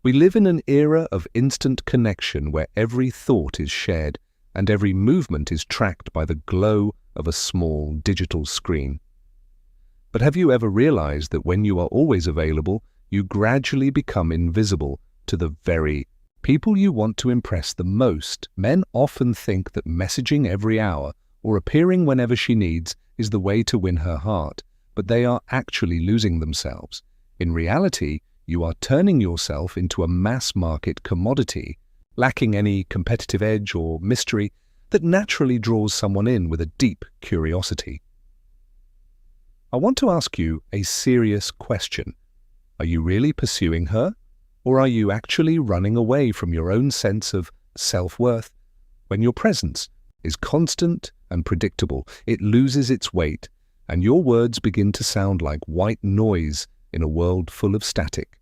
We live in an era of instant connection where every thought is shared and every movement is tracked by the glow of a small digital screen. But have you ever realized that when you are always available, you gradually become invisible to the very people you want to impress the most? Men often think that messaging every hour or appearing whenever she needs is the way to win her heart, but they are actually losing themselves. In reality, you are turning yourself into a mass-market commodity, lacking any competitive edge or mystery that naturally draws someone in with a deep curiosity. I want to ask you a serious question. Are you really pursuing her, or are you actually running away from your own sense of self-worth? When your presence is constant and predictable, it loses its weight, and your words begin to sound like white noise in a world full of static.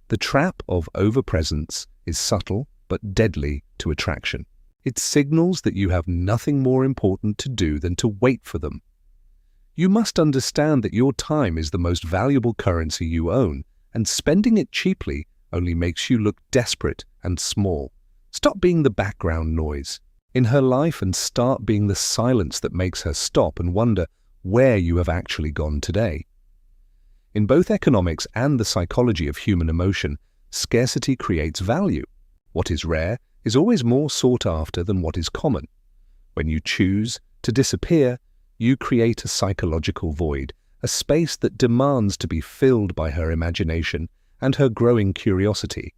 The trap of overpresence is subtle but deadly to attraction. It signals that you have nothing more important to do than to wait for them. You must understand that your time is the most valuable currency you own, and spending it cheaply only makes you look desperate and small. Stop being the background noise in her life and start being the silence that makes her stop and wonder where you have actually gone today. In both economics and the psychology of human emotion, scarcity creates value. What is rare is always more sought after than what is common. When you choose to disappear, you create a psychological void, a space that demands to be filled by her imagination and her growing curiosity.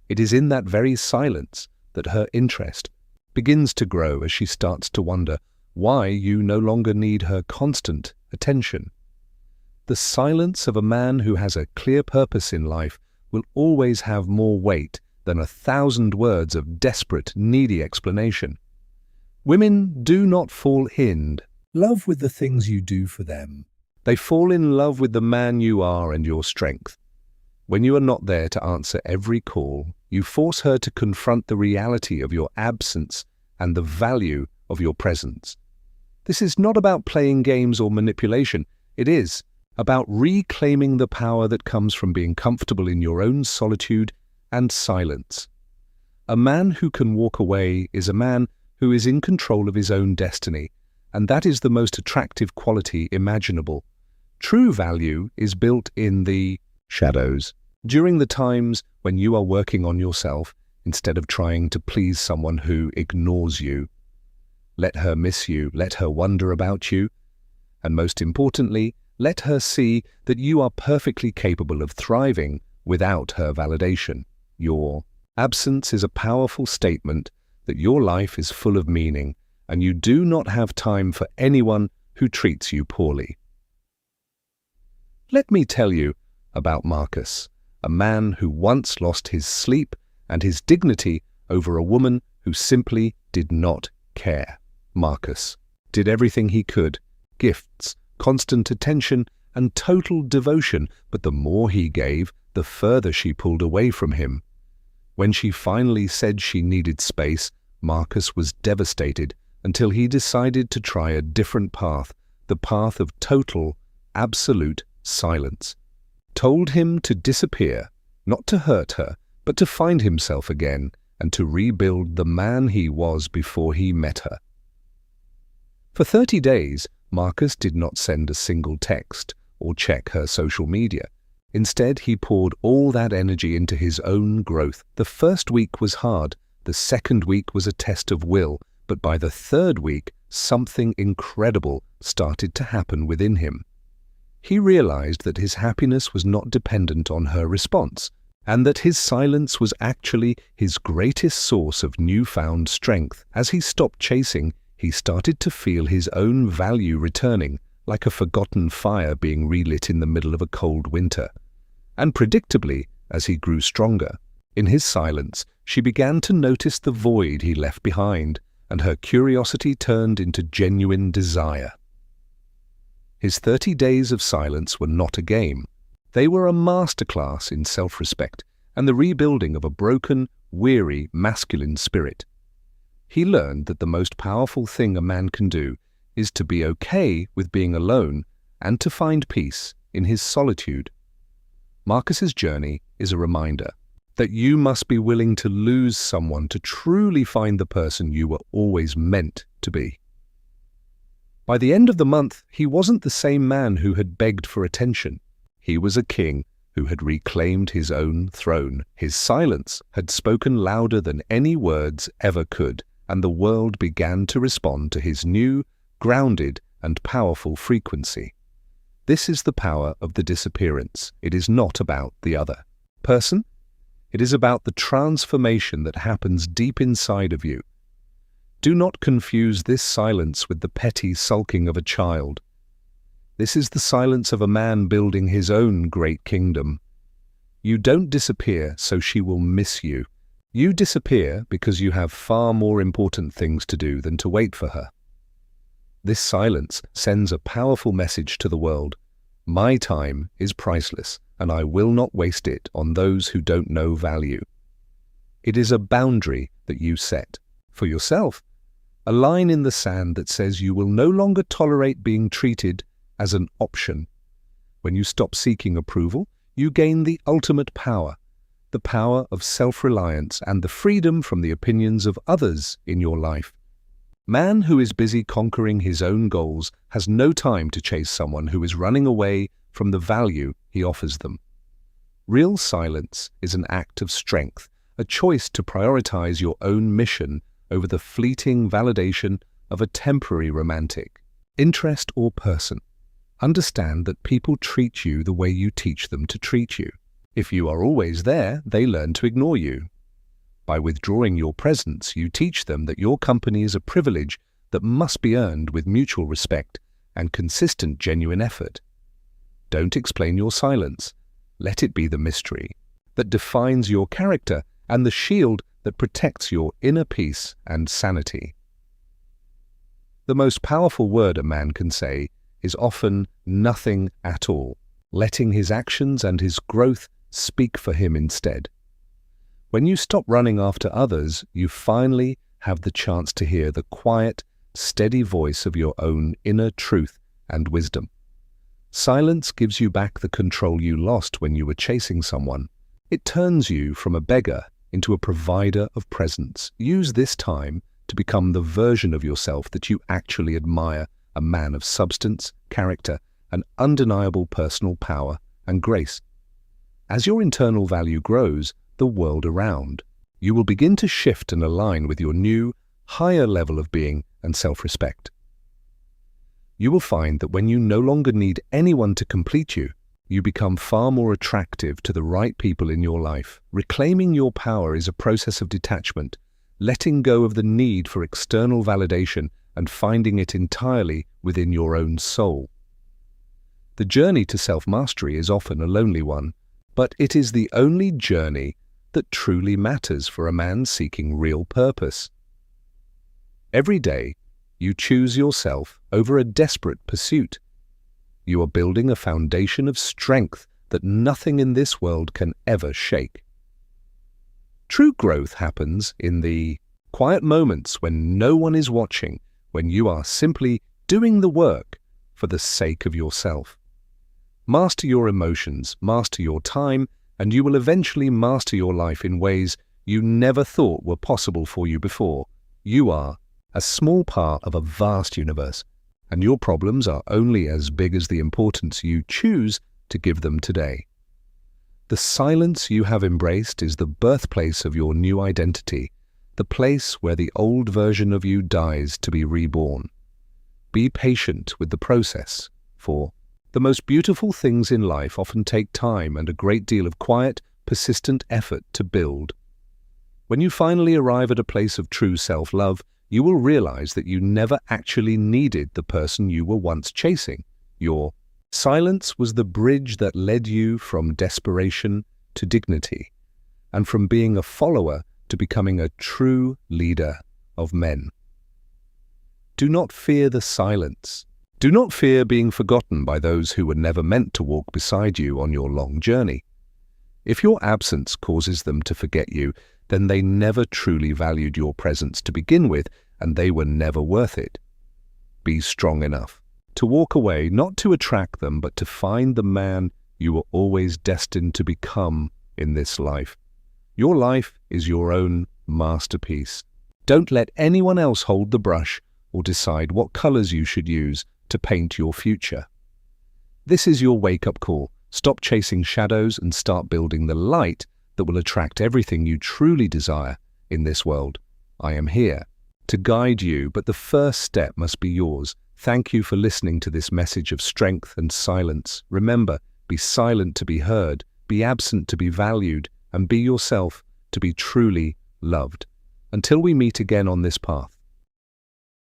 It is in that very silence that her interest begins to grow as she starts to wonder why you no longer need her constant attention. The silence of a man who has a clear purpose in life will always have more weight than 1,000 words of desperate, needy explanation. Women do not fall in love with the things you do for them. They fall in love with the man you are and your strength. When you are not there to answer every call, you force her to confront the reality of your absence and the value of your presence. This is not about playing games or manipulation. It is about reclaiming the power that comes from being comfortable in your own solitude and silence. A man who can walk away is a man who is in control of his own destiny, and that is the most attractive quality imaginable. True value is built in the shadows, during the times when you are working on yourself instead of trying to please someone who ignores you. Let her miss you, let her wonder about you, and most importantly, let her see that you are perfectly capable of thriving without her validation. Your absence is a powerful statement that your life is full of meaning, and you do not have time for anyone who treats you poorly. Let me tell you about Marcus, a man who once lost his sleep and his dignity over a woman who simply did not care. Marcus did everything he could, gifts, constant attention, and total devotion, but the more he gave, the further she pulled away from him. When she finally said she needed space, Marcus was devastated until he decided to try a different path, the path of total, absolute silence. Told him to disappear, not to hurt her, but to find himself again and to rebuild the man he was before he met her. For 30 days, Marcus did not send a single text or check her social media. Instead, he poured all that energy into his own growth. The first week was hard, the second week was a test of will, but by the third week, something incredible started to happen within him. He realized that his happiness was not dependent on her response, and that his silence was actually his greatest source of newfound strength. As he stopped chasing, he started to feel his own value returning, like a forgotten fire being relit in the middle of a cold winter. And predictably, as he grew stronger, in his silence, she began to notice the void he left behind, and her curiosity turned into genuine desire. His 30 days of silence were not a game. They were a masterclass in self-respect and the rebuilding of a broken, weary, masculine spirit. He learned that the most powerful thing a man can do is to be okay with being alone and to find peace in his solitude. Marcus's journey is a reminder. that you must be willing to lose someone to truly find the person you were always meant to be. By the end of the month, he wasn't the same man who had begged for attention. He was a king who had reclaimed his own throne. His silence had spoken louder than any words ever could, and the world began to respond to his new, grounded, and powerful frequency. This is the power of the disappearance. It is not about the other person. It is about the transformation that happens deep inside of you. Do not confuse this silence with the petty sulking of a child. This is the silence of a man building his own great kingdom. You don't disappear so she will miss you. You disappear because you have far more important things to do than to wait for her. This silence sends a powerful message to the world. My time is priceless, and I will not waste it on those who don't know value. It is a boundary that you set for yourself, a line in the sand that says you will no longer tolerate being treated as an option. When you stop seeking approval, you gain the ultimate power, the power of self-reliance and the freedom from the opinions of others in your life. Man who is busy conquering his own goals has no time to chase someone who is running away from the value he offers them. Real silence is an act of strength, a choice to prioritize your own mission over the fleeting validation of a temporary romantic interest or person. Understand that people treat you the way you teach them to treat you. If you are always there, they learn to ignore you. By withdrawing your presence, you teach them that your company is a privilege that must be earned with mutual respect and consistent genuine effort. Don't explain your silence. Let it be the mystery that defines your character and the shield that protects your inner peace and sanity. The most powerful word a man can say is often nothing at all, letting his actions and his growth speak for him instead. When you stop running after others, you finally have the chance to hear the quiet, steady voice of your own inner truth and wisdom. Silence gives you back the control you lost when you were chasing someone. It turns you from a beggar into a provider of presence. Use this time to become the version of yourself that you actually admire, a man of substance, character, and undeniable personal power and grace. As your internal value grows, the world around you will begin to shift and align with your new, higher level of being and self-respect. You will find that when you no longer need anyone to complete you, you become far more attractive to the right people in your life. Reclaiming your power is a process of detachment, letting go of the need for external validation and finding it entirely within your own soul. The journey to self-mastery is often a lonely one, but it is the only journey that truly matters for a man seeking real purpose. Every day, you choose yourself over a desperate pursuit. You are building a foundation of strength that nothing in this world can ever shake. True growth happens in the quiet moments when no one is watching, when you are simply doing the work for the sake of yourself. Master your emotions, master your time, and you will eventually master your life in ways you never thought were possible for you before. You are a small part of a vast universe, and your problems are only as big as the importance you choose to give them today. The silence you have embraced is the birthplace of your new identity, the place where the old version of you dies to be reborn. Be patient with the process, for the most beautiful things in life often take time and a great deal of quiet, persistent effort to build. When you finally arrive at a place of true self-love, you will realize that you never actually needed the person you were once chasing. Your silence was the bridge that led you from desperation to dignity, and from being a follower to becoming a true leader of men. Do not fear the silence. Do not fear being forgotten by those who were never meant to walk beside you on your long journey. If your absence causes them to forget you, then they never truly valued your presence to begin with, and they were never worth it. Be strong enough to walk away, not to attract them, but to find the man you were always destined to become in this life. Your life is your own masterpiece. Don't let anyone else hold the brush or decide what colors you should use to paint your future. This is your wake-up call. Stop chasing shadows and start building the light that will attract everything you truly desire in this world. I am here to guide you, but the first step must be yours. Thank you for listening to this message of strength and silence. Remember, be silent to be heard, be absent to be valued, and be yourself to be truly loved. Until we meet again on this path.